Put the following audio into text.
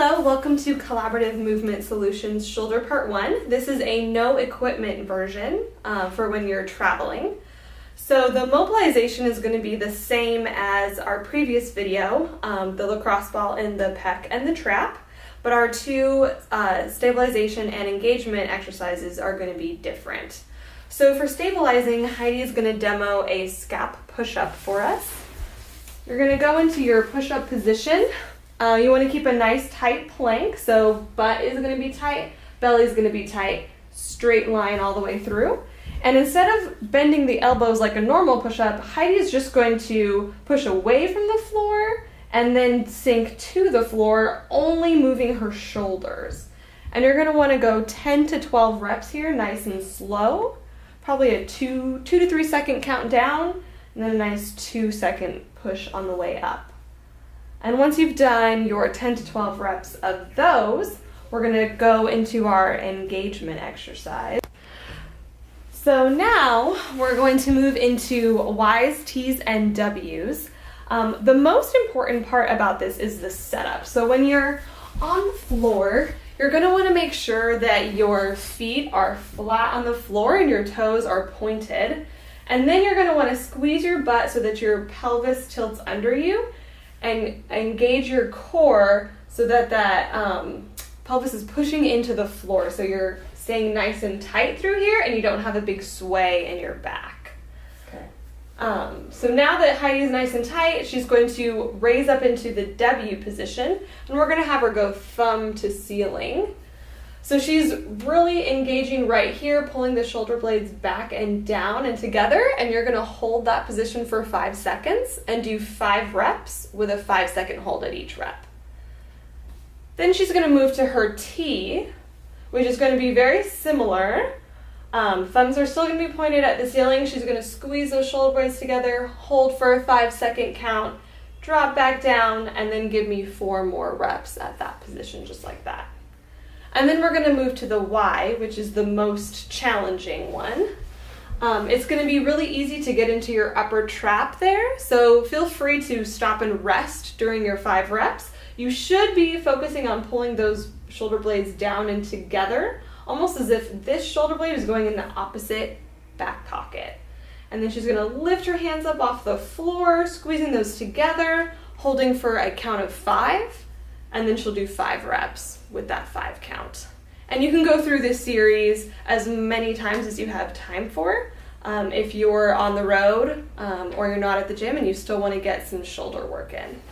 Hello, welcome to Collaborative Movement Solutions Shoulder Part 1. This is a no equipment version for when you're traveling. So the mobilization is going to be the same as our previous video, the lacrosse ball and the pec and the trap, but our two stabilization and engagement exercises are going to be different. So for stabilizing, Heidi is going to demo a scap push-up for us. You're going to go into your push-up position. You want to keep a nice tight plank, so butt is going to be tight, belly is going to be tight, straight line all the way through. And instead of bending the elbows like a normal push-up, Heidi is just going to push away from the floor and then sink to the floor, only moving her shoulders. And you're going to want to go 10 to 12 reps here, nice and slow. Probably a 2 to 3 second count down, and then a nice 2-second push on the way up. And once you've done your 10 to 12 reps of those, we're going to go into our engagement exercise. So now we're going to move into Y's, T's, and W's. The most important part about this is the setup. So when you're on the floor, you're going to want to make sure that your feet are flat on the floor and your toes are pointed. And then you're going to want to squeeze your butt so that your pelvis tilts under you and engage your core so that pelvis is pushing into the floor. So you're staying nice and tight through here and you don't have a big sway in your back. Okay. So now that Heidi is nice and tight, she's going to raise up into the W position, and we're going to have her go thumb to ceiling. So she's really engaging right here, pulling the shoulder blades back and down and together, and you're going to hold that position for 5 seconds and do 5 reps with a 5-second hold at each rep. Then she's going to move to her T, which is going to be very similar. Thumbs are still going to be pointed at the ceiling. She's going to squeeze those shoulder blades together, hold for a 5-second count, drop back down, and then give me 4 more reps at that position, just like that. And then we're going to move to the Y, which is the most challenging one. It's going to be really easy to get into your upper trap there, so feel free to stop and rest during your 5 reps. You should be focusing on pulling those shoulder blades down and together, almost as if this shoulder blade is going in the opposite back pocket. And then she's going to lift her hands up off the floor, squeezing those together, holding for a count of 5, and then she'll do 5 reps with that 5 count. And you can go through this series as many times as you have time for. If you're on the road or you're not at the gym and you still want to get some shoulder work in.